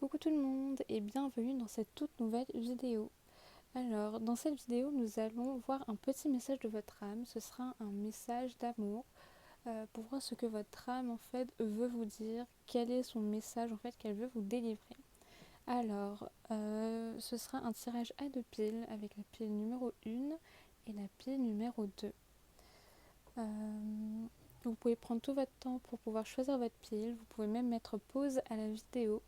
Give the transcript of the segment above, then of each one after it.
Coucou tout le monde et bienvenue dans cette toute nouvelle vidéo. Alors, dans cette vidéo, nous allons voir un petit message de votre âme. Ce sera un message d'amour pour voir ce que votre âme en fait veut vous dire, quel est son message en fait qu'elle veut vous délivrer. Alors, ce sera un tirage à deux piles avec la pile numéro 1 et la pile numéro 2. Vous pouvez prendre tout votre temps pour pouvoir choisir votre pile. Vous pouvez même mettre pause à la vidéo.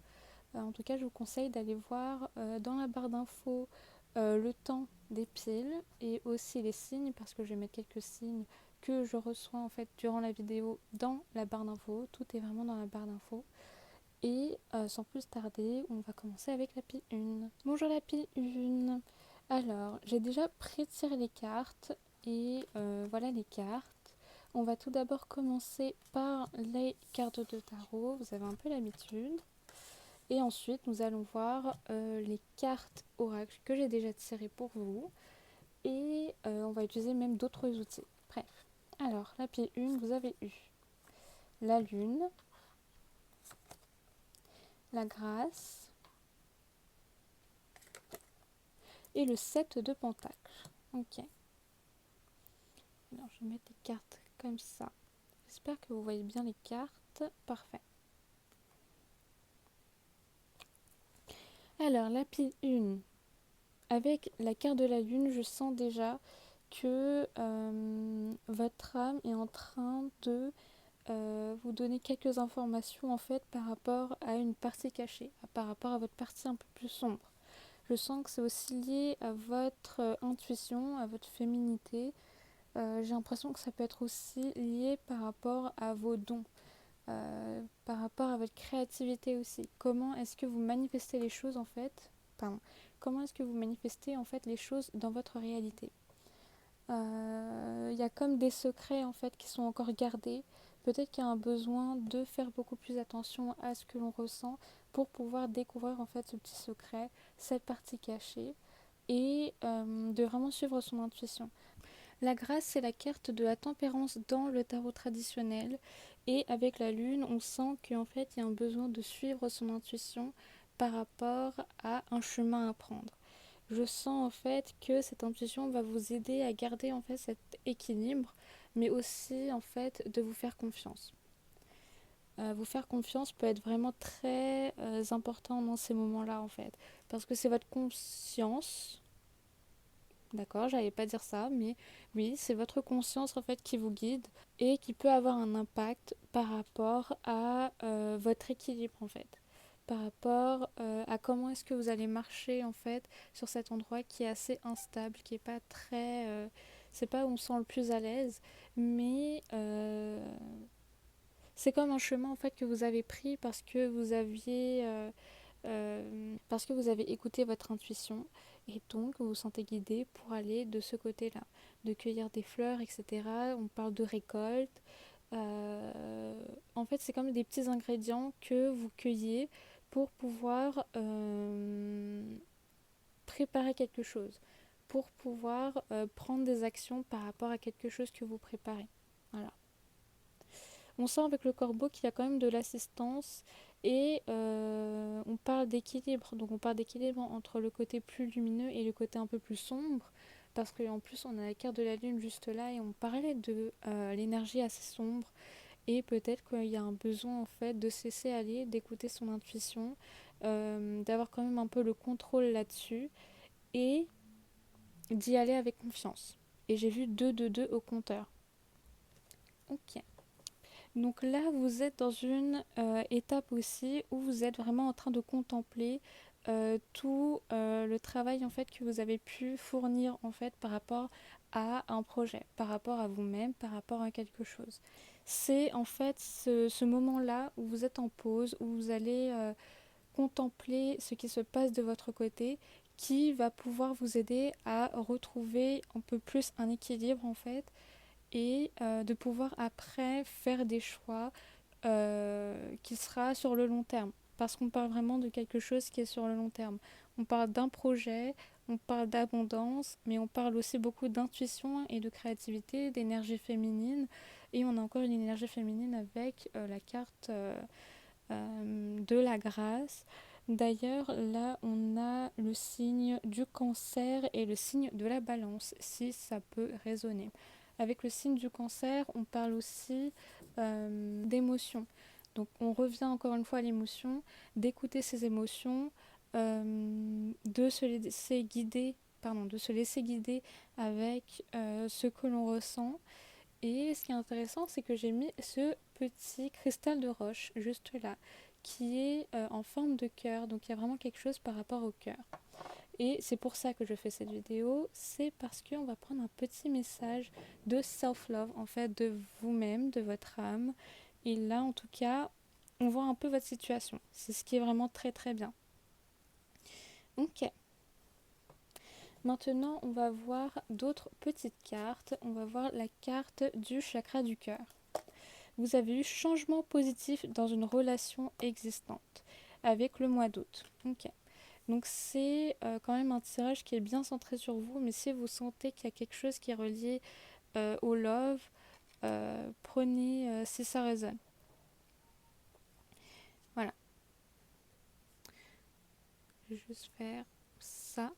En tout cas, je vous conseille d'aller voir dans la barre d'infos le temps des piles et aussi les signes, parce que je vais mettre quelques signes que je reçois en fait durant la vidéo dans la barre d'infos. Tout est vraiment dans la barre d'infos. Et sans plus tarder, on va commencer avec la pile 1. Bonjour la pile 1. Alors, j'ai déjà pré-tiré les cartes et voilà les cartes. On va tout d'abord commencer par les cartes de tarot. Vous avez un peu l'habitude. Et ensuite, nous allons voir les cartes oracles que j'ai déjà tirées pour vous. Et on va utiliser même d'autres outils. Bref. Alors, la pile 1, vous avez eu la lune, la grâce et le 7 de pentacles. Ok. Alors, je vais mettre les cartes comme ça. J'espère que vous voyez bien les cartes. Parfait. Alors, la pile 1. Avec la carte de la lune, je sens déjà que votre âme est en train de vous donner quelques informations en fait par rapport à une partie cachée, par rapport à votre partie un peu plus sombre. Je sens que c'est aussi lié à votre intuition, à votre féminité. J'ai l'impression que ça peut être aussi lié par rapport à vos dons, par rapport à votre créativité aussi. Comment est-ce que vous manifestez les choses en fait, pardon, comment est-ce que vous manifestez en fait les choses dans votre réalité. Y a comme des secrets en fait qui sont encore gardés. Peut-être qu'il y a un besoin de faire beaucoup plus attention à ce que l'on ressent pour pouvoir découvrir en fait ce petit secret, cette partie cachée et de vraiment suivre son intuition. La grâce, c'est la carte de la tempérance dans le tarot traditionnel et avec la lune, on sent qu'en fait il y a un besoin de suivre son intuition par rapport à un chemin à prendre. Je sens en fait que cette intuition va vous aider à garder en fait cet équilibre, mais aussi en fait de vous faire confiance. Vous faire confiance peut être vraiment très important dans ces moments-là en fait, parce que c'est votre conscience, d'accord, j'allais pas dire ça, mais oui, c'est votre conscience en fait qui vous guide et qui peut avoir un impact par rapport à votre équilibre en fait, par rapport à comment est-ce que vous allez marcher en fait sur cet endroit qui est assez instable, qui est pas très, c'est pas où on se sent le plus à l'aise, mais c'est comme un chemin en fait que vous avez pris parce que vous avez écouté votre intuition et donc vous vous sentez guidé pour aller de ce côté-là, de cueillir des fleurs, etc. On parle de récolte. En fait, c'est comme des petits ingrédients que vous cueillez pour pouvoir préparer quelque chose, pour pouvoir prendre des actions par rapport à quelque chose que vous préparez. Voilà. On sent avec le corbeau qu'il y a quand même de l'assistance et on parle d'équilibre. Donc on parle d'équilibre entre le côté plus lumineux et le côté un peu plus sombre. Parce qu'en plus on a la carte de la lune juste là et on parlait de l'énergie assez sombre. Et peut-être qu'il y a un besoin en fait de se laisser aller, d'écouter son intuition, d'avoir quand même un peu le contrôle là-dessus et d'y aller avec confiance. Et j'ai vu 2 de 2 au compteur. Ok. Donc là, vous êtes dans une étape aussi où vous êtes vraiment en train de contempler tout le travail en fait que vous avez pu fournir en fait par rapport à un projet, par rapport à vous-même, par rapport à quelque chose. C'est en fait ce moment-là où vous êtes en pause, où vous allez contempler ce qui se passe de votre côté qui va pouvoir vous aider à retrouver un peu plus un équilibre en fait et de pouvoir après faire des choix qui sera sur le long terme. Parce qu'on parle vraiment de quelque chose qui est sur le long terme. On parle d'un projet, on parle d'abondance, mais on parle aussi beaucoup d'intuition et de créativité, d'énergie féminine. Et on a encore une énergie féminine avec la carte de la grâce. D'ailleurs, là, on a le signe du cancer et le signe de la balance, si ça peut résonner. Avec le signe du cancer, on parle aussi d'émotions. Donc, on revient encore une fois à l'émotion, d'écouter ses émotions, de se laisser guider, de se laisser guider avec ce que l'on ressent. Et ce qui est intéressant, c'est que j'ai mis ce petit cristal de roche juste là, qui est en forme de cœur. Donc il y a vraiment quelque chose par rapport au cœur. Et c'est pour ça que je fais cette vidéo, c'est parce qu'on va prendre un petit message de self-love, en fait, de vous-même, de votre âme. Et là, en tout cas, on voit un peu votre situation. C'est ce qui est vraiment très très bien. Ok. Maintenant, on va voir d'autres petites cartes. On va voir la carte du chakra du cœur. Vous avez eu changement positif dans une relation existante avec le mois d'août. Ok. Donc c'est quand même un tirage qui est bien centré sur vous, mais si vous sentez qu'il y a quelque chose qui est relié au love, prenez si ça résonne. Voilà. Je vais juste faire ça.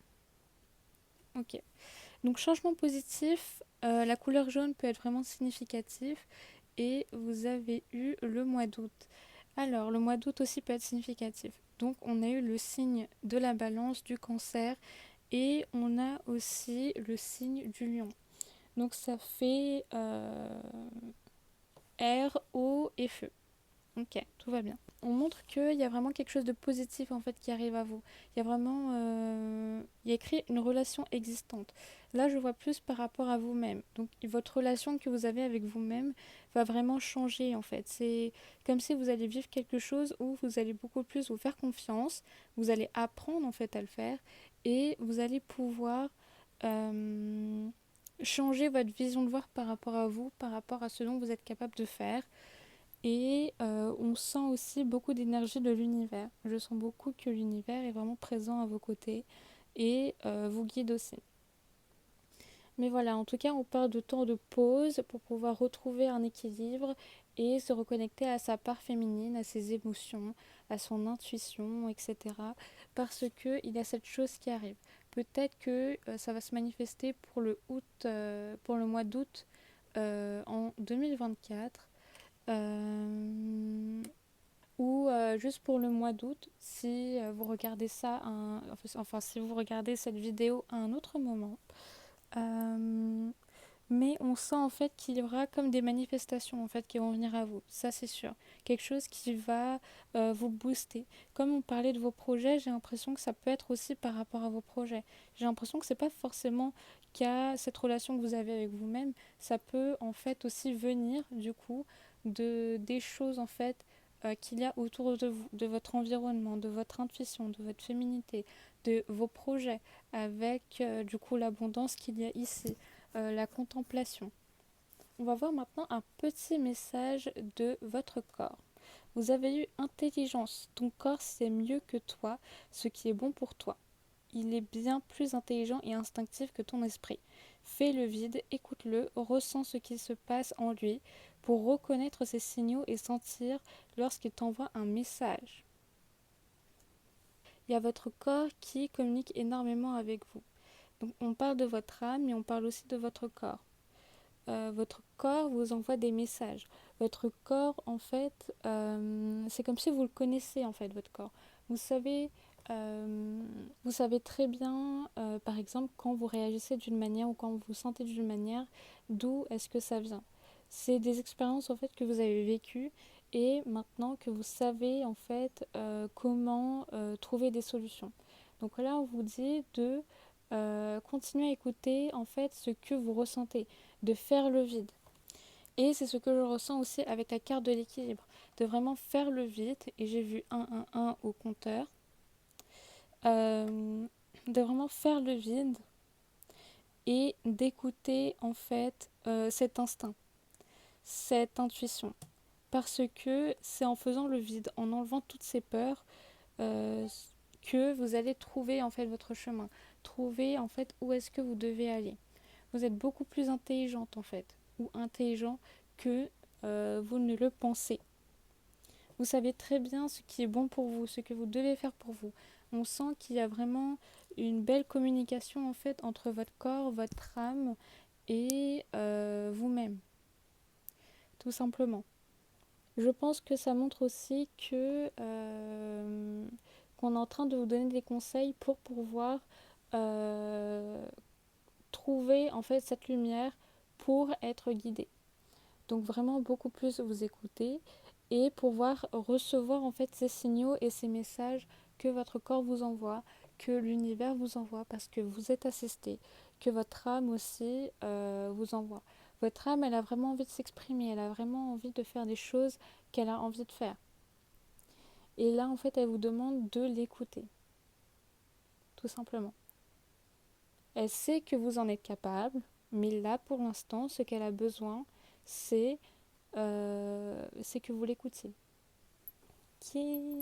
Ok. Donc changement positif, la couleur jaune peut être vraiment significatif et vous avez eu le mois d'août. Alors le mois d'août aussi peut être significatif. Donc on a eu le signe de la balance, du cancer et on a aussi le signe du lion. Donc ça fait air, eau et feu. Ok, tout va bien. On montre qu'il y a vraiment quelque chose de positif en fait qui arrive à vous. Il y a vraiment, il y a écrit une relation existante. Là, je vois plus par rapport à vous-même. Donc, votre relation que vous avez avec vous-même va vraiment changer en fait. C'est comme si vous allez vivre quelque chose où vous allez beaucoup plus vous faire confiance. Vous allez apprendre en fait à le faire et vous allez pouvoir changer votre vision de voir par rapport à vous, par rapport à ce dont vous êtes capable de faire. Et on sent aussi beaucoup d'énergie de l'univers. Je sens beaucoup que l'univers est vraiment présent à vos côtés et vous guide aussi. Mais voilà, en tout cas, on parle de temps de pause pour pouvoir retrouver un équilibre et se reconnecter à sa part féminine, à ses émotions, à son intuition, etc. Parce qu'il y a cette chose qui arrive. Peut-être que ça va se manifester pour le mois d'août en 2024. Ou juste pour le mois d'août, si vous regardez enfin si vous regardez cette vidéo à un autre moment. Euh, mais on sent en fait qu'il y aura comme des manifestations en fait qui vont venir à vous, ça c'est sûr. Quelque chose qui va vous booster. Comme on parlait de vos projets, j'ai l'impression que ça peut être aussi par rapport à vos projets. J'ai l'impression que c'est pas forcément qu'à cette relation que vous avez avec vous-même, ça peut en fait aussi venir du coup des choses en fait qu'il y a autour de vous, de votre environnement, de votre intuition, de votre féminité, de vos projets, avec du coup l'abondance qu'il y a ici, la contemplation. On va voir maintenant un petit message de votre corps. Vous avez eu intelligence. Ton corps sait mieux que toi ce qui est bon pour toi. Il est bien plus intelligent et instinctif que ton esprit. Fais le vide, écoute-le, ressens ce qui se passe en lui pour reconnaître ses signaux et sentir lorsqu'il t'envoie un message. Il y a votre corps qui communique énormément avec vous. Donc on parle de votre âme, mais on parle aussi de votre corps. Votre corps vous envoie des messages. Votre corps, en fait, c'est comme si vous le connaissez, en fait, votre corps. Vous savez, vous savez très bien, par exemple, quand vous réagissez d'une manière ou quand vous vous sentez d'une manière, d'où est-ce que ça vient. C'est des expériences, en fait, que vous avez vécues et maintenant que vous savez, en fait, comment trouver des solutions. Donc là, on vous dit de continuer à écouter, en fait, ce que vous ressentez, de faire le vide. Et c'est ce que je ressens aussi avec la carte de l'équilibre, de vraiment faire le vide, et j'ai vu 1 au compteur, de vraiment faire le vide et d'écouter en fait cet instinct, cette intuition. Parce que c'est en faisant le vide, en enlevant toutes ces peurs, euh, que vous allez trouver en fait votre chemin, trouver en fait où est-ce que vous devez aller. Vous êtes beaucoup plus intelligente en fait, ou intelligent que vous ne le pensez. Vous savez très bien ce qui est bon pour vous, ce que vous devez faire pour vous. On sent qu'il y a vraiment une belle communication en fait entre votre corps, votre âme et vous-même, tout simplement. Je pense que ça montre aussi que qu'on est en train de vous donner des conseils pour pouvoir euh, trouver en fait cette lumière pour être guidé. Donc vraiment beaucoup plus vous écouter et pouvoir recevoir en fait ces signaux et ces messages que votre corps vous envoie, que l'univers vous envoie parce que vous êtes assisté, que votre âme aussi vous envoie. Votre âme, elle a vraiment envie de s'exprimer, elle a vraiment envie de faire des choses qu'elle a envie de faire. Et là, en fait, elle vous demande de l'écouter, tout simplement. Elle sait que vous en êtes capable, mais là, pour l'instant, ce qu'elle a besoin, c'est que vous l'écoutiez. Ok,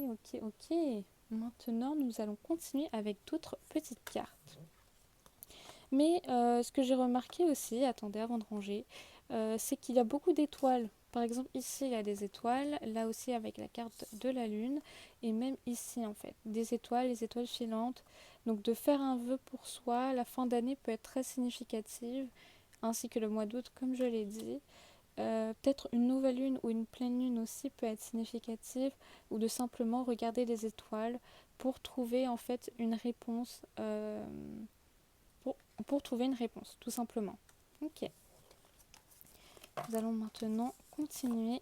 ok, ok. Maintenant, nous allons continuer avec d'autres petites cartes. Mais ce que j'ai remarqué aussi, attendez avant de ranger, c'est qu'il y a beaucoup d'étoiles. Par exemple, ici, il y a des étoiles, là aussi avec la carte de la lune, et même ici, en fait, des étoiles, les étoiles filantes. Donc, de faire un vœu pour soi, la fin d'année peut être très significative, ainsi que le mois d'août, comme je l'ai dit. Peut-être une nouvelle lune ou une pleine lune aussi peut être significative, ou de simplement regarder les étoiles pour trouver en fait une réponse, pour, pour trouver une réponse, tout simplement. Ok, nous allons maintenant continuer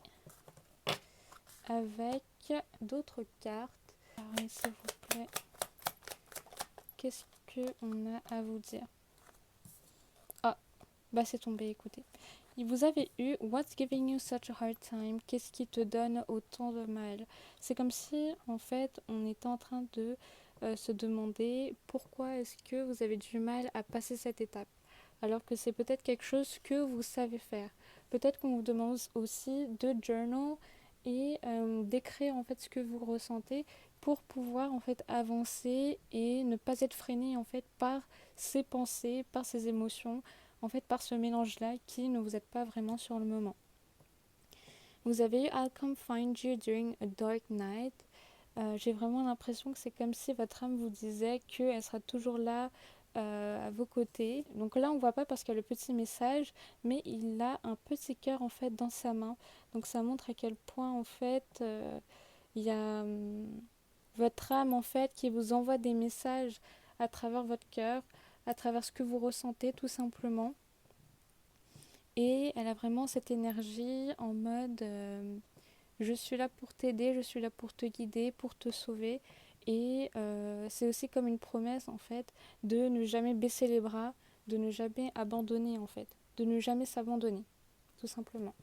avec d'autres cartes. Alors, s'il vous plaît, qu'est-ce qu'on a à vous dire? Ah, bah c'est tombé, écoutez. Vous avez eu What's giving you such a hard time? Qu'est-ce qui te donne autant de mal? C'est comme si, en fait, on était en train de se demander pourquoi est-ce que vous avez du mal à passer cette étape, alors que c'est peut-être quelque chose que vous savez faire. Peut-être qu'on vous demande aussi de journal et d'écrire en fait ce que vous ressentez pour pouvoir en fait avancer et ne pas être freiné en fait par ces pensées, par ces émotions, en fait par ce mélange-là qui ne vous aide pas vraiment sur le moment. Vous avez eu I'll come find you during a dark night. J'ai vraiment l'impression que c'est comme si votre âme vous disait qu'elle sera toujours là à vos côtés. Donc là on ne voit pas parce qu'il y a le petit message, mais il a un petit cœur en fait dans sa main. Donc ça montre à quel point en fait il y a votre âme en fait qui vous envoie des messages à travers votre cœur, à travers ce que vous ressentez tout simplement. Et elle a vraiment cette énergie en mode je suis là pour t'aider, je suis là pour te guider, pour te sauver. Et c'est aussi comme une promesse en fait de ne jamais baisser les bras, de ne jamais abandonner en fait, de ne jamais s'abandonner, tout simplement.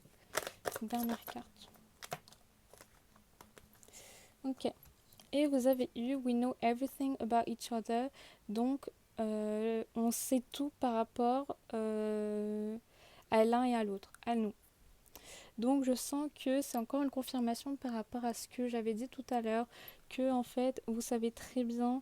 Dernière carte. Ok. Et vous avez eu We know everything about each other. Donc on sait tout par rapport à l'un et à l'autre, à nous. Donc je sens que c'est encore une confirmation par rapport à ce que j'avais dit tout à l'heure, que en fait vous savez très bien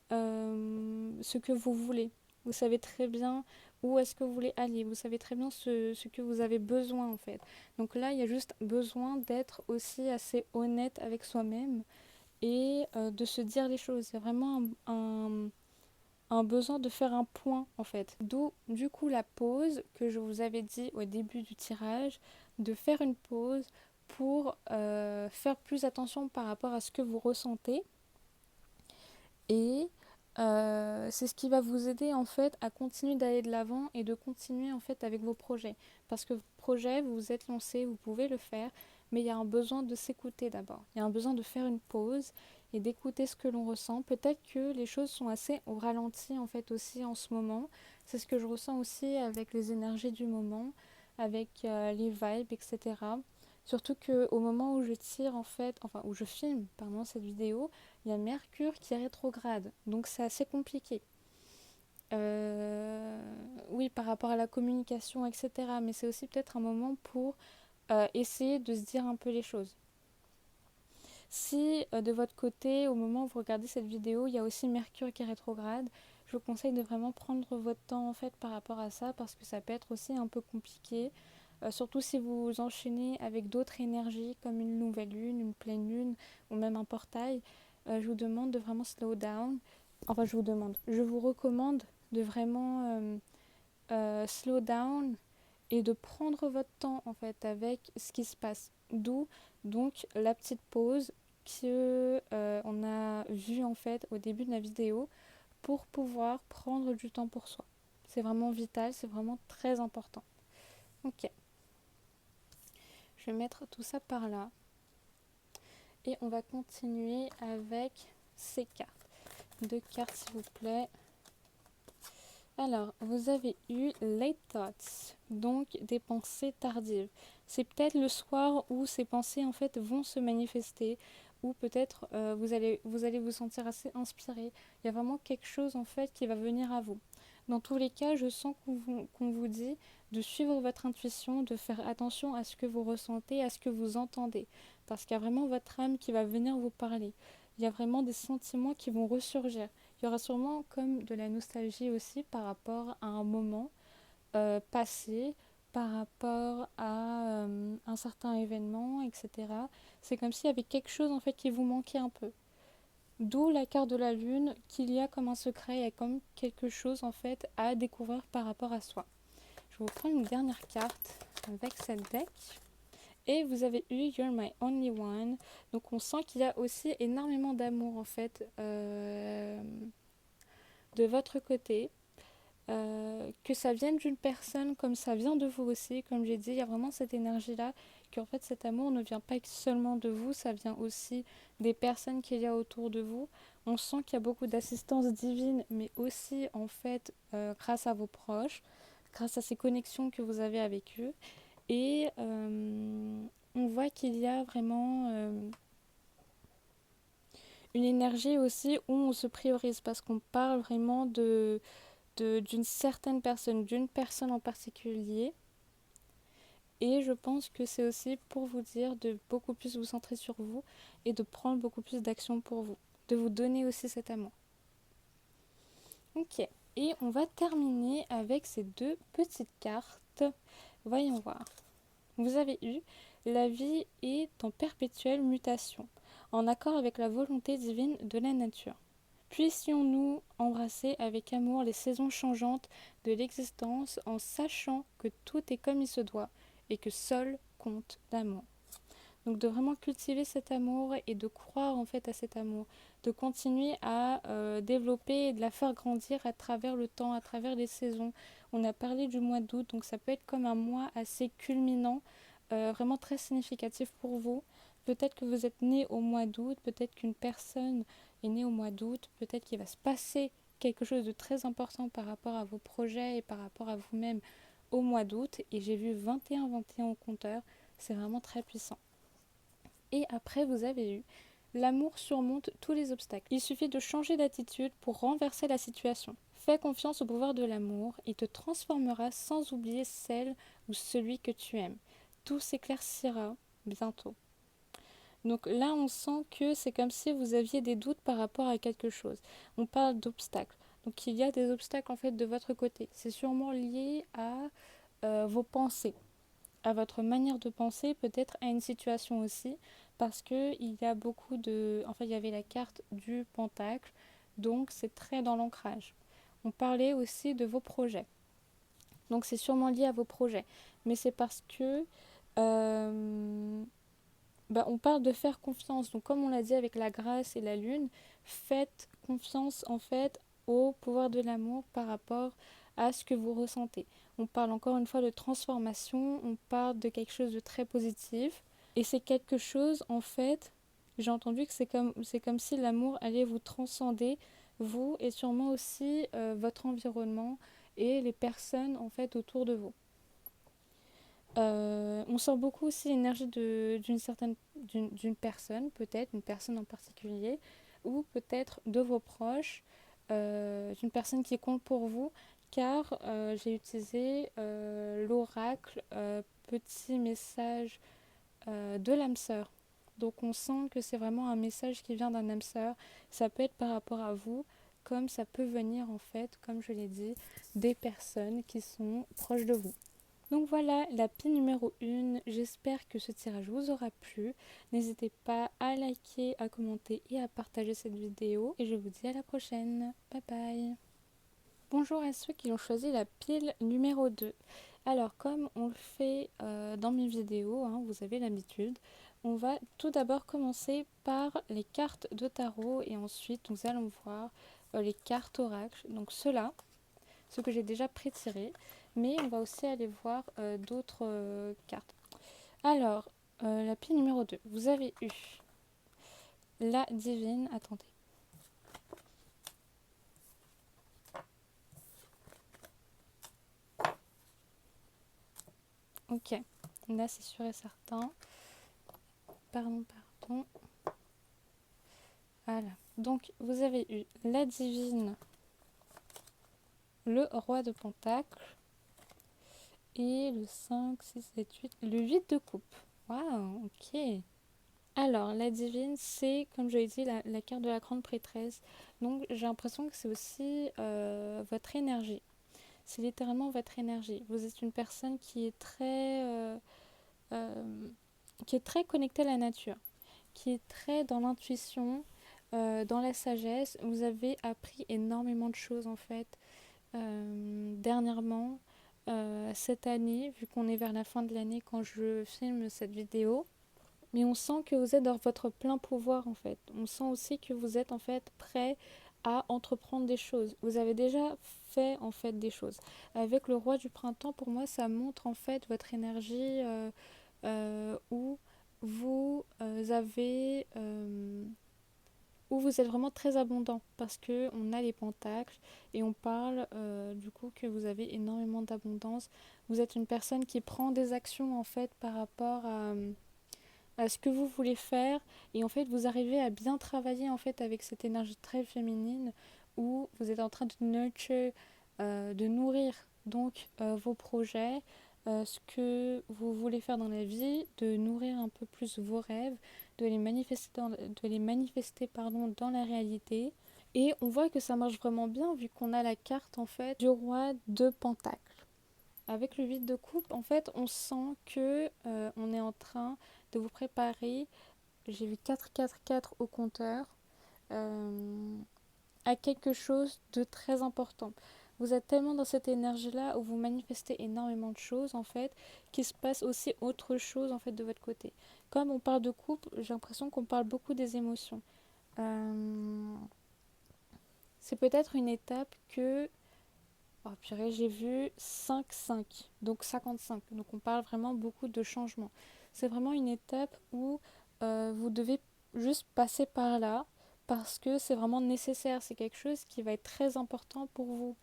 ce que vous voulez, vous savez très bien où est-ce que vous voulez aller, vous savez très bien ce que vous avez besoin en fait. Donc là il y a juste besoin d'être aussi assez honnête avec soi-même et de se dire les choses. Il y a vraiment un besoin de faire un point en fait. D'où du coup la pause que je vous avais dit au début du tirage, de faire une pause pour faire plus attention par rapport à ce que vous ressentez. Et c'est ce qui va vous aider en fait à continuer d'aller de l'avant et de continuer en fait avec vos projets. Parce que vos projets, vous vous êtes lancé, vous pouvez le faire, mais il y a un besoin de s'écouter d'abord. Il y a un besoin de faire une pause et d'écouter ce que l'on ressent. Peut-être que les choses sont assez au ralenti en fait aussi en ce moment. C'est ce que je ressens aussi avec les énergies du moment, avec les vibes, etc. Surtout qu'au moment où je tire en fait, enfin où je filme pardon, cette vidéo, il y a Mercure qui est rétrograde, donc c'est assez compliqué. Oui, par rapport à la communication, etc. Mais c'est aussi peut-être un moment pour essayer de se dire un peu les choses. Si de votre côté, au moment où vous regardez cette vidéo, il y a aussi Mercure qui est rétrograde, je vous conseille de vraiment prendre votre temps en fait par rapport à ça parce que ça peut être aussi un peu compliqué. surtout si vous enchaînez avec d'autres énergies comme une nouvelle lune, une pleine lune ou même un portail, je vous demande de vraiment slow down. Enfin, je vous recommande de vraiment slow down et de prendre votre temps en fait avec ce qui se passe. D'où donc la petite pause que on a vue en fait au début de la vidéo pour pouvoir prendre du temps pour soi. C'est vraiment vital, c'est vraiment très important. Ok, je vais mettre tout ça par là et on va continuer avec ces cartes. Deux cartes s'il vous plaît. Alors, vous avez eu late thoughts, donc des pensées tardives. C'est peut-être le soir où ces pensées en fait vont se manifester, ou peut-être vous allez vous sentir assez inspiré. Il y a vraiment quelque chose en fait qui va venir à vous. Dans tous les cas, je sens qu'on vous dit de suivre votre intuition, de faire attention à ce que vous ressentez, à ce que vous entendez, parce qu'il y a vraiment votre âme qui va venir vous parler. Il y a vraiment des sentiments qui vont ressurgir. Il y aura sûrement comme de la nostalgie aussi par rapport à un moment passé, par rapport à un certain événement, etc. C'est comme s'il y avait quelque chose en fait qui vous manquait un peu. D'où la carte de la lune, qu'il y a comme un secret, il y a comme quelque chose en fait à découvrir par rapport à soi. Je vais vous prendre une dernière carte avec cette deck. Et vous avez eu You're My Only One. Donc on sent qu'il y a aussi énormément d'amour en fait de votre côté. Que ça vienne d'une personne comme ça vient de vous aussi. Comme j'ai dit, il y a vraiment cette énergie-là. Qu'en fait cet amour ne vient pas seulement de vous, ça vient aussi des personnes qu'il y a autour de vous. On sent qu'il y a beaucoup d'assistance divine, mais aussi en fait grâce à vos proches, grâce à ces connexions que vous avez avec eux. Et on voit qu'il y a vraiment une énergie aussi où on se priorise parce qu'on parle vraiment d'une certaine personne, d'une personne en particulier. Et je pense que c'est aussi pour vous dire de beaucoup plus vous centrer sur vous et de prendre beaucoup plus d'action pour vous, de vous donner aussi cet amour. Ok, et on va terminer avec ces deux petites cartes. Voyons voir. Vous avez eu la vie est en perpétuelle mutation, en accord avec la volonté divine de la nature. Puissions-nous embrasser avec amour les saisons changeantes de l'existence en sachant que tout est comme il se doit et que seul compte l'amour. Donc de vraiment cultiver cet amour et de croire en fait à cet amour, de continuer à développer et de la faire grandir à travers le temps, à travers les saisons. On a parlé du mois d'août, donc ça peut être comme un mois assez culminant, vraiment très significatif pour vous. Peut-être que vous êtes né au mois d'août, peut-être qu'une personne est née au mois d'août, peut-être qu'il va se passer quelque chose de très important par rapport à vos projets et par rapport à vous-même au mois d'août. Et j'ai vu 21-21 au compteur, c'est vraiment très puissant. Et après, vous avez eu l'amour surmonte tous les obstacles. Il suffit de changer d'attitude pour renverser la situation. Fais confiance au pouvoir de l'amour, il te transformera sans oublier celle ou celui que tu aimes. Tout s'éclaircira bientôt. Donc là, on sent que c'est comme si vous aviez des doutes par rapport à quelque chose. On parle d'obstacles. Donc il y a des obstacles en fait de votre côté. C'est sûrement lié à vos pensées, à votre manière de penser, peut-être à une situation aussi, parce que il y a beaucoup de... En fait, il y avait la carte du pentacle, donc c'est très dans l'ancrage. On parlait aussi de vos projets. Donc c'est sûrement lié à vos projets. Mais c'est parce que on parle de faire confiance. Donc comme on l'a dit avec la grâce et la lune, faites confiance en fait au pouvoir de l'amour par rapport à ce que vous ressentez. On parle encore une fois de transformation, on parle de quelque chose de très positif. Et c'est quelque chose en fait, j'ai entendu que c'est comme si l'amour allait vous transcender, vous et sûrement aussi votre environnement et les personnes en fait autour de vous. On sent beaucoup aussi l'énergie d'une personne, peut-être une personne en particulier, ou peut-être de vos proches, d'une personne qui compte pour vous, car j'ai utilisé l'oracle petit message de l'âme sœur. Donc on sent que c'est vraiment un message qui vient d'un âme sœur. Ça peut être par rapport à vous, comme ça peut venir en fait, comme je l'ai dit, des personnes qui sont proches de vous. Donc voilà la pile numéro 1. J'espère que ce tirage vous aura plu. N'hésitez pas à liker, à commenter et à partager cette vidéo. Et je vous dis à la prochaine. Bye bye. Bonjour à ceux qui ont choisi la pile numéro 2. Alors comme on le fait dans mes vidéos, hein, vous avez l'habitude, on va tout d'abord commencer par les cartes de tarot et ensuite nous allons voir les cartes oracle. Donc ceux-là, ceux que j'ai déjà pré-tirés, mais on va aussi aller voir d'autres cartes. Alors, la pile numéro 2, vous avez eu la divine, attendez. Ok, là c'est sûr et certain. Pardon. Voilà, donc vous avez eu la divine, le roi de pentacle et le 5, 6, 7, 8, le 8 de coupe. Waouh, ok. Alors, la divine, c'est, comme je l'ai dit, la carte de la grande prêtresse. Donc, j'ai l'impression que c'est aussi votre énergie. C'est littéralement votre énergie. Vous êtes une personne euh, qui est très connectée à la nature, qui est très dans l'intuition, dans la sagesse. Vous avez appris énormément de choses, en fait, dernièrement, cette année, vu qu'on est vers la fin de l'année quand je filme cette vidéo. Mais on sent que vous êtes dans votre plein pouvoir en fait. On sent aussi que vous êtes en fait prêt à entreprendre des choses. Vous avez déjà fait en fait des choses. Avec le roi du printemps, pour moi, ça montre en fait votre énergie où vous avez où vous êtes vraiment très abondant parce que on a les pentacles et on parle du coup que vous avez énormément d'abondance. Vous êtes une personne qui prend des actions en fait par rapport à ce que vous voulez faire et en fait vous arrivez à bien travailler en fait avec cette énergie très féminine où vous êtes en train de nurture, de nourrir donc vos projets, ce que vous voulez faire dans la vie, de nourrir un peu plus vos rêves, de les manifester pardon, dans la réalité. Et on voit que ça marche vraiment bien vu qu'on a la carte en fait du roi de pentacle. Avec le 8 de coupe, en fait, on sent que on est en train de vous préparer. J'ai vu 4 au compteur euh, à quelque chose de très important. Vous êtes tellement dans cette énergie-là où vous manifestez énormément de choses en fait, qu'il se passe aussi autre chose en fait de votre côté. Comme on parle de couple, j'ai l'impression qu'on parle beaucoup des émotions. Euh, c'est peut-être une étape que oh purée, j'ai vu 5-5, donc 55. Donc on parle vraiment beaucoup de changements. C'est vraiment une étape où vous devez juste passer par là parce que c'est vraiment nécessaire. C'est quelque chose qui va être très important pour vous.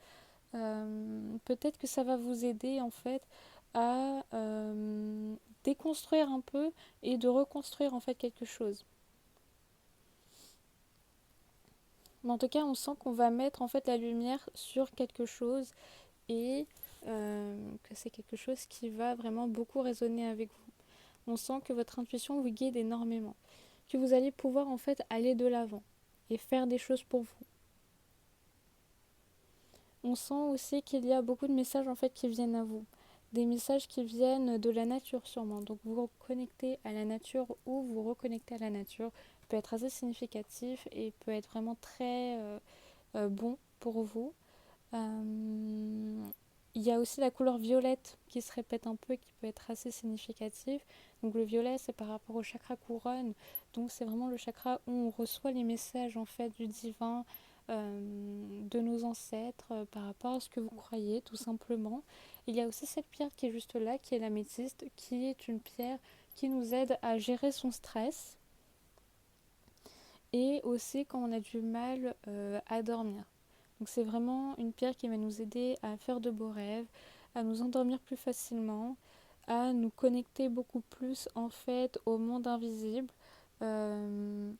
Peut-être que ça va vous aider en fait à déconstruire un peu et de reconstruire en fait quelque chose. Mais en tout cas, on sent qu'on va mettre en fait la lumière sur quelque chose et que c'est quelque chose qui va vraiment beaucoup résonner avec vous. On sent que votre intuition vous guide énormément, que vous allez pouvoir en fait aller de l'avant et faire des choses pour vous. On sent aussi qu'il y a beaucoup de messages en fait qui viennent à vous, des messages qui viennent de la nature sûrement. Donc vous reconnectez à la nature ou vous reconnectez à la nature peut être assez significatif et peut être vraiment très bon pour vous. Il y a aussi la couleur violette qui se répète un peu, qui peut être assez significative. Donc le violet, c'est par rapport au chakra couronne. Donc c'est vraiment le chakra où on reçoit les messages en fait du divin, de nos ancêtres, par rapport à ce que vous croyez, tout simplement. Il y a aussi cette pierre qui est juste là, qui est l'améthyste, qui est une pierre qui nous aide à gérer son stress et aussi quand on a du mal à dormir. Donc c'est vraiment une pierre qui va nous aider à faire de beaux rêves, à nous endormir plus facilement, à nous connecter beaucoup plus en fait au monde invisible euh,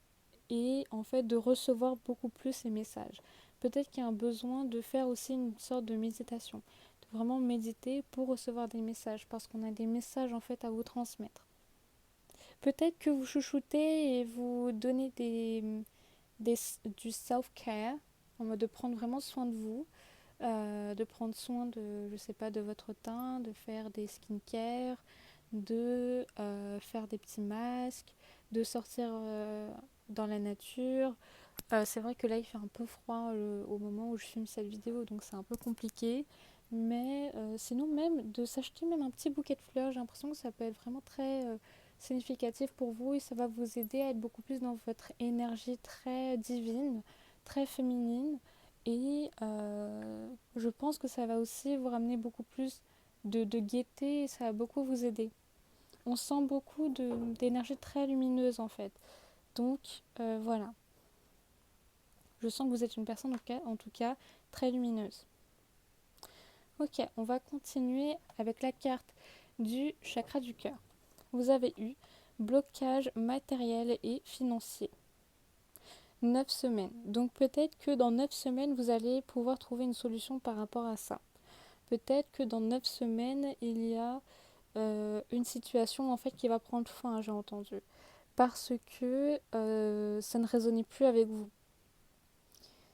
et en fait de recevoir beaucoup plus ces messages. Peut-être qu'il y a un besoin de faire aussi une sorte de méditation, de vraiment méditer pour recevoir des messages parce qu'on a des messages en fait à vous transmettre. Peut-être que vous chouchoutez et vous donnez du self-care, en mode de prendre vraiment soin de vous. de prendre soin de, je sais pas, de votre teint, de faire des skincare, de faire des petits masques, de sortir dans la nature. C'est vrai que là il fait un peu froid au moment où je filme cette vidéo, donc c'est un peu compliqué. Mais sinon même de s'acheter même un petit bouquet de fleurs, j'ai l'impression que ça peut être vraiment très significatif pour vous et ça va vous aider à être beaucoup plus dans votre énergie très divine, très féminine. Et je pense que ça va aussi vous ramener beaucoup plus de gaieté et ça va beaucoup vous aider. On sent beaucoup d'énergie très lumineuse en fait. Donc voilà, je sens que vous êtes une personne en tout cas très lumineuse. Ok, on va continuer avec la carte du chakra du cœur. Vous avez eu blocage matériel et financier. 9 semaines. Donc peut-être que dans 9 semaines, vous allez pouvoir trouver une solution par rapport à ça. Peut-être que dans 9 semaines, il y a une situation en fait qui va prendre fin, j'ai entendu. Parce que ça ne résonnait plus avec vous.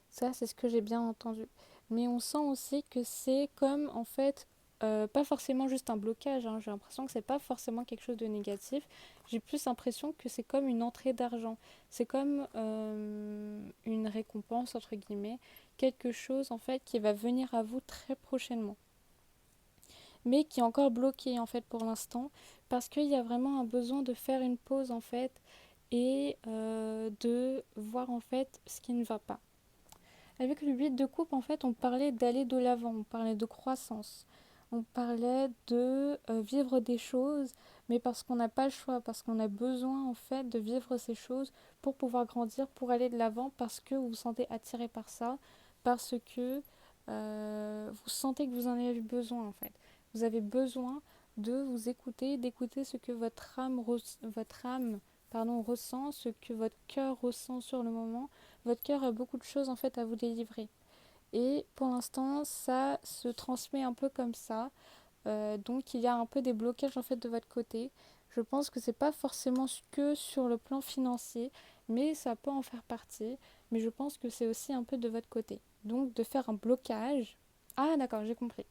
Ça, c'est ce que j'ai bien entendu. Mais on sent aussi que c'est comme, en fait, pas forcément juste un blocage, hein. J'ai l'impression que c'est pas forcément quelque chose de négatif. J'ai plus l'impression que c'est comme une entrée d'argent. C'est comme une récompense, entre guillemets. Quelque chose, en fait, qui va venir à vous très prochainement. Mais qui est encore bloqué, en fait, pour l'instant. Parce qu'il y a vraiment un besoin de faire une pause, en fait. Et de voir, en fait, ce qui ne va pas. Avec le 8 de coupe, en fait, on parlait d'aller de l'avant, on parlait de croissance, on parlait de vivre des choses, mais parce qu'on n'a pas le choix, parce qu'on a besoin, en fait, de vivre ces choses pour pouvoir grandir, pour aller de l'avant, parce que vous vous sentez attiré par ça, parce que vous sentez que vous en avez besoin, en fait. Vous avez besoin de vous écouter, d'écouter ce que votre âme pardon, ressent, ce que votre cœur ressent sur le moment. Votre cœur a beaucoup de choses en fait à vous délivrer. Et pour l'instant, ça se transmet un peu comme ça. Donc il y a un peu des blocages en fait de votre côté. Je pense que c'est pas forcément que sur le plan financier, mais ça peut en faire partie. Mais je pense que c'est aussi un peu de votre côté. Donc de faire un blocage. Ah d'accord, j'ai compris.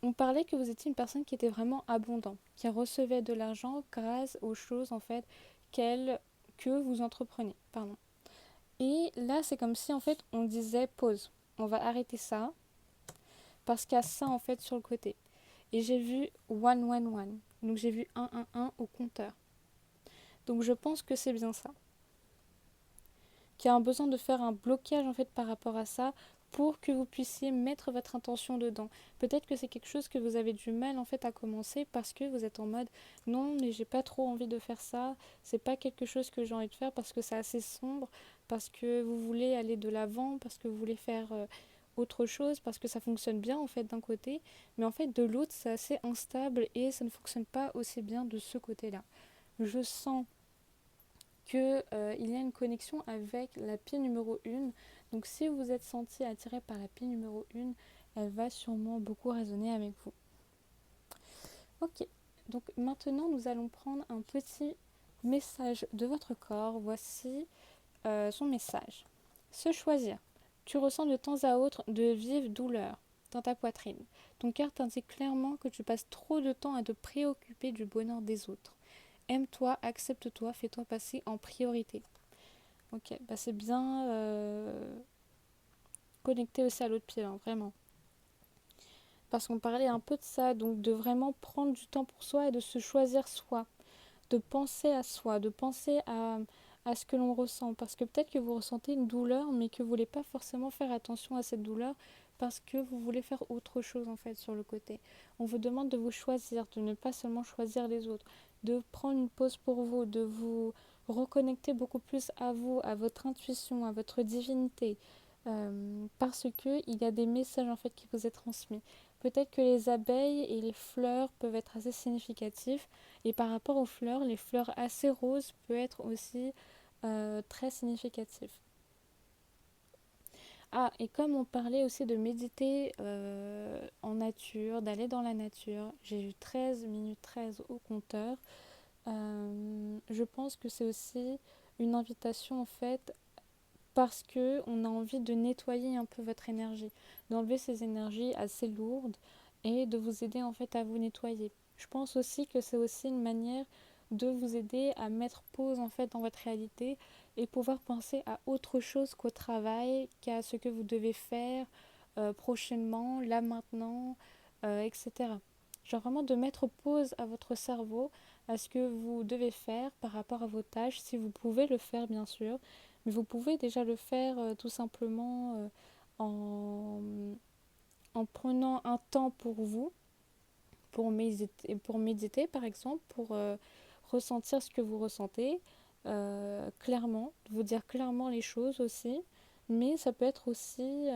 On parlait que vous étiez une personne qui était vraiment abondante, qui recevait de l'argent grâce aux choses en fait que vous entreprenez. Pardon. Et là, c'est comme si en fait on disait pause. On va arrêter ça parce qu'il y a ça en fait sur le côté. Et j'ai vu 111. Donc j'ai vu 111 au compteur. Donc je pense que c'est bien ça. Qu'il y a un besoin de faire un blocage en fait par rapport à ça pour que vous puissiez mettre votre intention dedans. Peut-être que c'est quelque chose que vous avez du mal en fait à commencer parce que vous êtes en mode non mais j'ai pas trop envie de faire ça, c'est pas quelque chose que j'ai envie de faire parce que c'est assez sombre, parce que vous voulez aller de l'avant, parce que vous voulez faire autre chose, parce que ça fonctionne bien en fait d'un côté, mais en fait de l'autre c'est assez instable et ça ne fonctionne pas aussi bien de ce côté-là. Je sens qu'il y a une connexion avec la pile numéro 1. Donc si vous êtes senti attiré par la pile numéro 1, elle va sûrement beaucoup résonner avec vous. Ok, donc maintenant nous allons prendre un petit message de votre corps. Voici son message. Se choisir. Tu ressens de temps à autre de vives douleurs dans ta poitrine. Ton cœur t'indique clairement que tu passes trop de temps à te préoccuper du bonheur des autres. Aime-toi, accepte-toi, fais-toi passer en priorité. Ok, bah c'est bien connecté aussi à l'autre pied, hein, vraiment. Parce qu'on parlait un peu de ça, donc de vraiment prendre du temps pour soi et de se choisir soi, de penser à soi, de penser à ce que l'on ressent. Parce que peut-être que vous ressentez une douleur, mais que vous ne voulez pas forcément faire attention à cette douleur parce que vous voulez faire autre chose en fait sur le côté. On vous demande de vous choisir, de ne pas seulement choisir les autres, de prendre une pause pour vous, de vous reconnecter beaucoup plus à vous, à votre intuition, à votre divinité, parce que il y a des messages en fait qui vous est transmis. Peut-être que les abeilles et les fleurs peuvent être assez significatifs, et par rapport aux fleurs, les fleurs assez roses peuvent être aussi très significatifs. Ah, et comme on parlait aussi de méditer en nature, d'aller dans la nature, j'ai eu 13 minutes 13 au compteur. Je pense que c'est aussi une invitation en fait parce que on a envie de nettoyer un peu votre énergie, d'enlever ces énergies assez lourdes et de vous aider en fait à vous nettoyer. Je pense aussi que c'est aussi une manière de vous aider à mettre pause en fait dans votre réalité et pouvoir penser à autre chose qu'au travail, qu'à ce que vous devez faire prochainement, là maintenant, etc. Genre vraiment de mettre pause à votre cerveau, à ce que vous devez faire par rapport à vos tâches, si vous pouvez le faire bien sûr, mais vous pouvez déjà le faire tout simplement en, en prenant un temps pour vous, pour méditer par exemple, pour ressentir ce que vous ressentez clairement, vous dire clairement les choses aussi, mais ça peut être aussi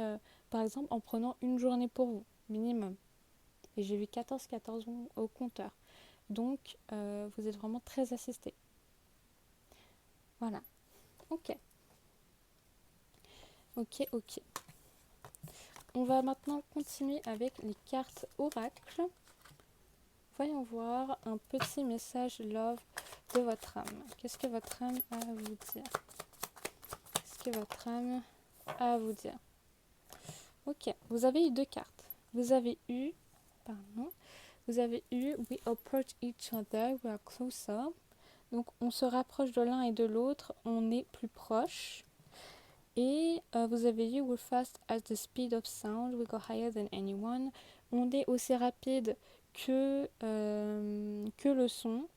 par exemple en prenant une journée pour vous, minimum. Et j'ai vu 14 au compteur. Donc vous êtes vraiment très assisté. Voilà. Ok. Ok, ok. On va maintenant continuer avec les cartes oracle. Voyons voir un petit message love de votre âme. Qu'est-ce que votre âme a à vous dire? Qu'est-ce que votre âme a à vous dire? Ok, vous avez eu deux cartes. Vous avez eu, pardon, vous avez eu We approach each other, we are closer. Donc on se rapproche de l'un et de l'autre, on est plus proche. Et vous avez eu We're fast as the speed of sound, we go higher than anyone. On est aussi rapide que le son.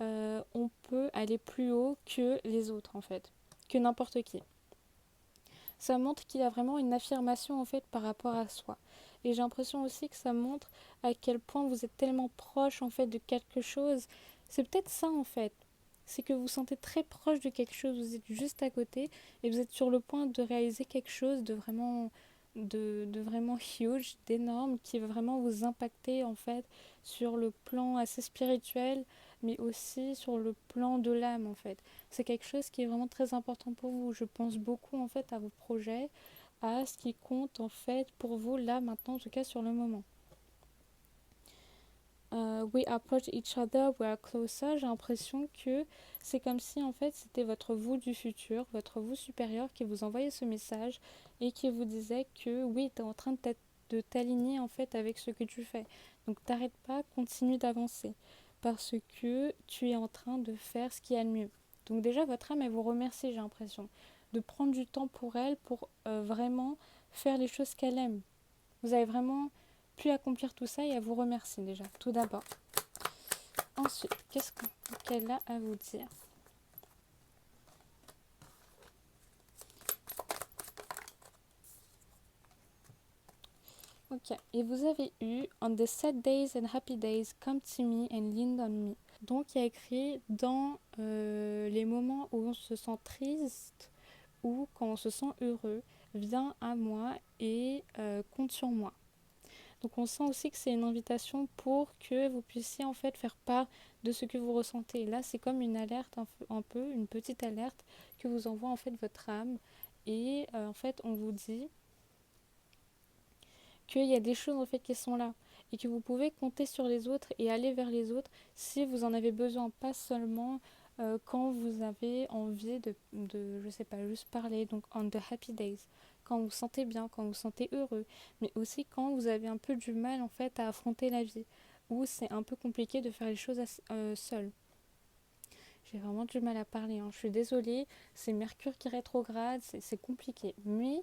On peut aller plus haut que les autres en fait, que n'importe qui. Ça montre qu'il y a vraiment une affirmation en fait par rapport à soi. Et j'ai l'impression aussi que ça montre à quel point vous êtes tellement proche en fait de quelque chose. C'est peut-être ça en fait. C'est que vous vous sentez très proche de quelque chose, vous êtes juste à côté et vous êtes sur le point de réaliser quelque chose de vraiment huge, d'énorme, qui va vraiment vous impacter en fait sur le plan assez spirituel, mais aussi sur le plan de l'âme en fait. C'est quelque chose qui est vraiment très important pour vous. Je pense beaucoup en fait à vos projets, à ce qui compte en fait pour vous là maintenant, en tout cas sur le moment. We approach each other, we are closer. J'ai l'impression que c'est comme si en fait c'était votre vous du futur, votre vous supérieur qui vous envoyait ce message et qui vous disait que oui, tu es en train de t'aligner en fait avec ce que tu fais. Donc t'arrêtes pas, continue d'avancer parce que tu es en train de faire ce qui est le mieux. Donc déjà votre âme elle vous remercie, j'ai l'impression, de prendre du temps pour elle pour vraiment faire les choses qu'elle aime. Vous avez vraiment pu accomplir tout ça et elle vous remercie déjà, tout d'abord. Ensuite, qu'est-ce qu'elle a à vous dire? Ok, et vous avez eu On the sad days and happy days, come to me and lean on me. Donc il y a écrit dans les moments où on se sent triste ou quand on se sent heureux, viens à moi et compte sur moi. Donc on sent aussi que c'est une invitation pour que vous puissiez en fait faire part de ce que vous ressentez. Là c'est comme une alerte, un peu une petite alerte que vous envoie en fait votre âme. Et en fait on vous dit qu'il y a des choses en fait qui sont là. Et que vous pouvez compter sur les autres et aller vers les autres si vous en avez besoin. Pas seulement quand vous avez envie je sais pas, juste parler. Donc on the happy days. Quand vous vous sentez bien, quand vous vous sentez heureux. Mais aussi quand vous avez un peu du mal en fait à affronter la vie. Ou c'est un peu compliqué de faire les choses seul. J'ai vraiment du mal à parler. Je suis désolée. C'est Mercure qui rétrograde. C'est compliqué. Mais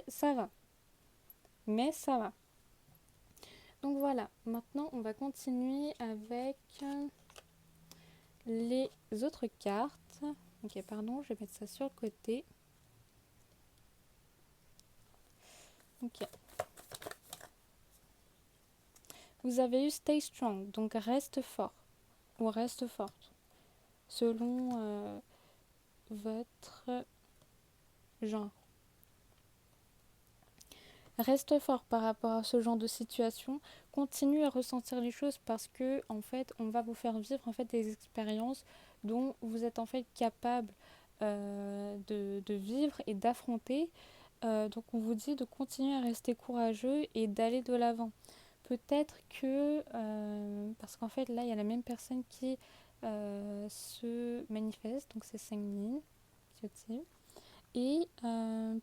ça va. Mais ça va. Donc voilà, maintenant on va continuer avec les autres cartes. Ok, pardon, je vais mettre ça sur le côté. Ok. Vous avez eu Stay Strong, donc reste fort ou reste forte, selon votre genre. Reste fort par rapport à ce genre de situation. Continue à ressentir les choses parce que en fait, on va vous faire vivre en fait des expériences dont vous êtes en fait capable de vivre et d'affronter. Donc on vous dit de continuer à rester courageux et d'aller de l'avant. Peut-être que parce qu'en fait là il y a la même personne qui se manifeste, donc c'est Sengmin, Et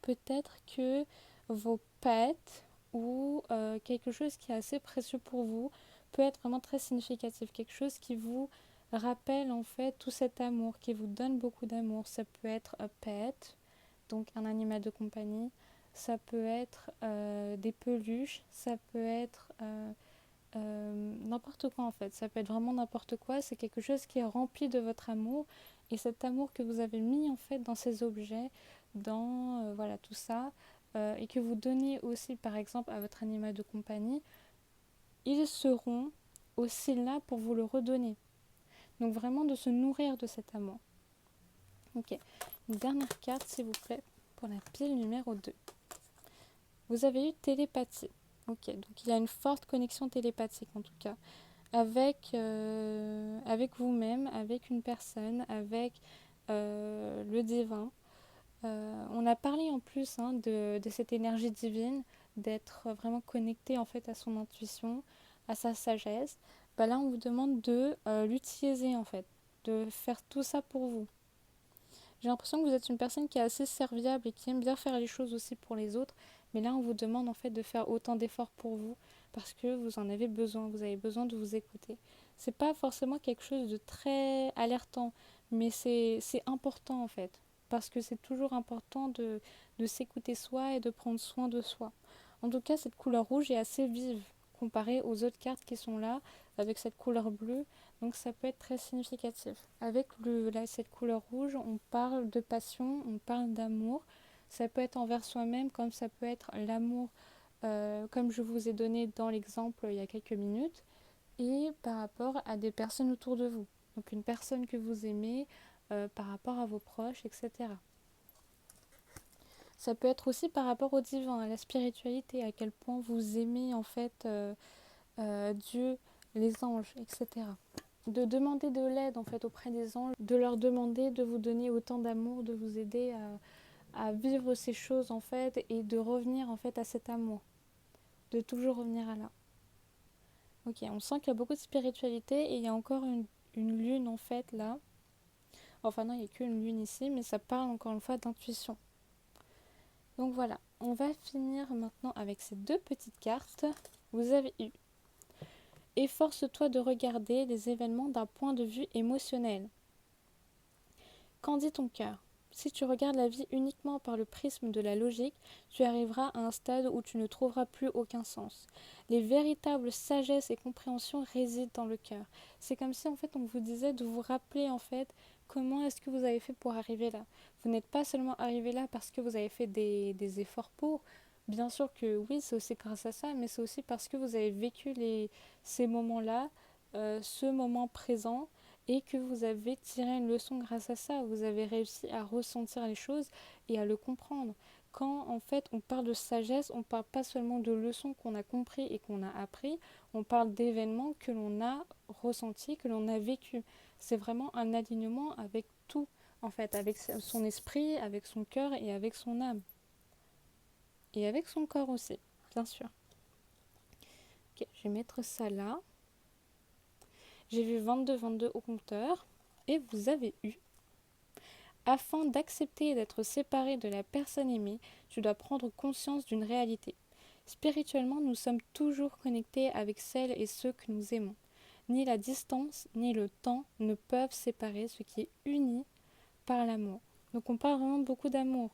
peut-être que vos pets ou quelque chose qui est assez précieux pour vous peut être vraiment très significatif, quelque chose qui vous rappelle en fait tout cet amour, qui vous donne beaucoup d'amour. Ça peut être un pet, donc un animal de compagnie, ça peut être des peluches, ça peut être n'importe quoi en fait, ça peut être vraiment n'importe quoi, c'est quelque chose qui est rempli de votre amour et cet amour que vous avez mis en fait dans ces objets, dans voilà tout ça, et que vous donnez aussi par exemple à votre animal de compagnie, ils seront aussi là pour vous le redonner. Donc vraiment de se nourrir de cet amour. Ok, une dernière carte s'il vous plaît pour la pile numéro 2. Vous avez eu télépathie. Ok, donc il y a une forte connexion télépathique en tout cas avec vous-même, avec une personne, avec le divin. On a parlé en plus de cette énergie divine, d'être vraiment connecté en fait à son intuition, à sa sagesse. Bah là, on vous demande de l'utiliser en fait, de faire tout ça pour vous. J'ai l'impression que vous êtes une personne qui est assez serviable et qui aime bien faire les choses aussi pour les autres. Mais là, on vous demande en fait de faire autant d'efforts pour vous parce que vous en avez besoin. Vous avez besoin de vous écouter. C'est pas forcément quelque chose de très alertant, mais c'est important en fait. Parce que c'est toujours important de s'écouter soi et de prendre soin de soi. En tout cas, cette couleur rouge est assez vive comparée aux autres cartes qui sont là avec cette couleur bleue. Donc ça peut être très significatif. Avec cette couleur rouge, on parle de passion, on parle d'amour. Ça peut être envers soi-même comme ça peut être l'amour, comme je vous ai donné dans l'exemple il y a quelques minutes, et par rapport à des personnes autour de vous. Donc une personne que vous aimez par rapport à vos proches, etc. Ça peut être aussi par rapport au divin, à la spiritualité, à quel point vous aimez en fait Dieu, les anges, etc. De demander de l'aide en fait auprès des anges, de leur demander de vous donner autant d'amour, de vous aider à vivre ces choses en fait et de revenir en fait à cet amour, de toujours revenir à là. Ok, on sent qu'il y a beaucoup de spiritualité et il y a encore une lune en fait là. Enfin non, il n'y a qu'une lune ici, mais ça parle encore une fois d'intuition. Donc voilà, on va finir maintenant avec ces deux petites cartes. Vous avez eu efforce-toi de regarder les événements d'un point de vue émotionnel. Qu'en dit ton cœur? Si tu regardes la vie uniquement par le prisme de la logique, tu arriveras à un stade où tu ne trouveras plus aucun sens. Les véritables sagesse et compréhension résident dans le cœur. C'est comme si en fait on vous disait de vous rappeler en fait comment est-ce que vous avez fait pour arriver là. Vous n'êtes pas seulement arrivé là parce que vous avez fait des efforts pour. Bien sûr que oui, c'est aussi grâce à ça, mais c'est aussi parce que vous avez vécu ces moments-là, ce moment présent, et que vous avez tiré une leçon grâce à ça. Vous avez réussi à ressentir les choses et à le comprendre. Quand en fait on parle de sagesse, on ne parle pas seulement de leçons qu'on a compris et qu'on a appris, on parle d'événements que l'on a ressentis, que l'on a vécu. C'est vraiment un alignement avec tout, en fait, avec son esprit, avec son cœur et avec son âme. Et avec son corps aussi, bien sûr. Ok, je vais mettre ça là. J'ai vu 22-22 au compteur. Et vous avez eu afin d'accepter et d'être séparé de la personne aimée, tu dois prendre conscience d'une réalité. Spirituellement, nous sommes toujours connectés avec celles et ceux que nous aimons. Ni la distance, ni le temps ne peuvent séparer ce qui est uni par l'amour. Donc on parle vraiment beaucoup d'amour.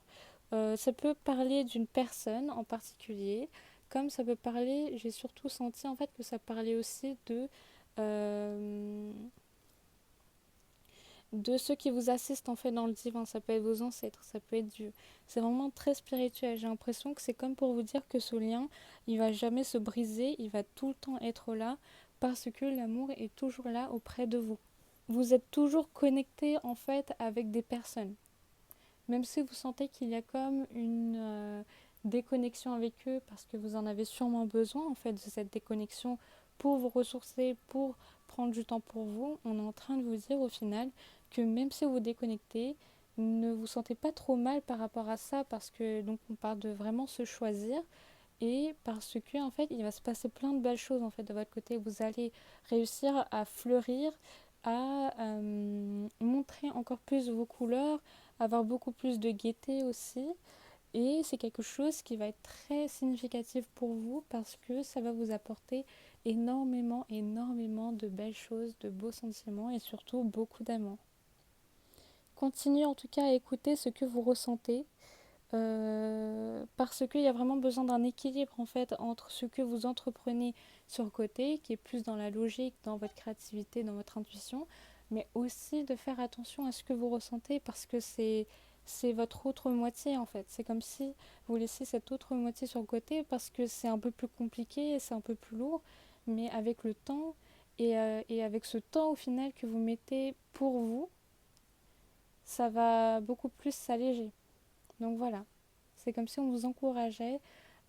Ça peut parler d'une personne en particulier, comme ça peut parler, j'ai surtout senti en fait que ça parlait aussi euh, de ceux qui vous assistent en fait dans le divin. Ça peut être vos ancêtres, ça peut être Dieu. C'est vraiment très spirituel. J'ai l'impression que c'est comme pour vous dire que ce lien, il va jamais se briser, il va tout le temps être là parce que l'amour est toujours là auprès de vous. Vous êtes toujours connecté en fait avec des personnes. Même si vous sentez qu'il y a comme une déconnexion avec eux parce que vous en avez sûrement besoin en fait de cette déconnexion pour vous ressourcer, pour prendre du temps pour vous, on est en train de vous dire au final que même si vous déconnectez, ne vous sentez pas trop mal par rapport à ça parce que donc on parle de vraiment se choisir et parce que en fait il va se passer plein de belles choses en fait de votre côté. Vous allez réussir à fleurir, à montrer encore plus vos couleurs, avoir beaucoup plus de gaieté aussi. Et c'est quelque chose qui va être très significatif pour vous parce que ça va vous apporter énormément, énormément de belles choses, de beaux sentiments et surtout beaucoup d'amour. Continuez en tout cas à écouter ce que vous ressentez parce qu'il y a vraiment besoin d'un équilibre en fait entre ce que vous entreprenez sur le côté, qui est plus dans la logique, dans votre créativité, dans votre intuition, mais aussi de faire attention à ce que vous ressentez parce que c'est votre autre moitié en fait. C'est comme si vous laissiez cette autre moitié sur le côté parce que c'est un peu plus compliqué, c'est un peu plus lourd, mais avec le temps et avec ce temps au final que vous mettez pour vous, ça va beaucoup plus s'alléger. Donc voilà, c'est comme si on vous encourageait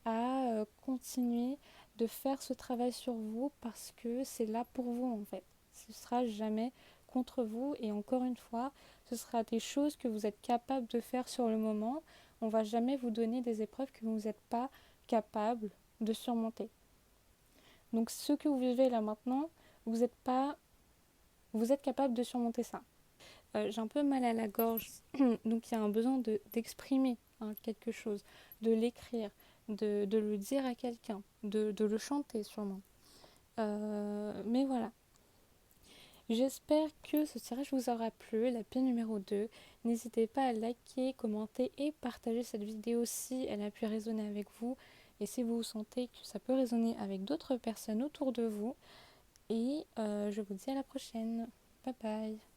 à continuer de faire ce travail sur vous parce que c'est là pour vous en fait. Ce ne sera jamais contre vous et encore une fois, ce sera des choses que vous êtes capable de faire sur le moment. On ne va jamais vous donner des épreuves que vous n'êtes pas capable de surmonter. Donc ce que vous vivez là maintenant, vous n'êtes pas, vous êtes capable de surmonter ça. J'ai un peu mal à la gorge, donc il y a un besoin d'exprimer quelque chose, de l'écrire, de le dire à quelqu'un, de le chanter sûrement. Mais voilà. J'espère que ce tirage vous aura plu, la P numéro 2. N'hésitez pas à liker, commenter et partager cette vidéo si elle a pu résonner avec vous et si vous sentez que ça peut résonner avec d'autres personnes autour de vous. Et je vous dis à la prochaine. Bye bye.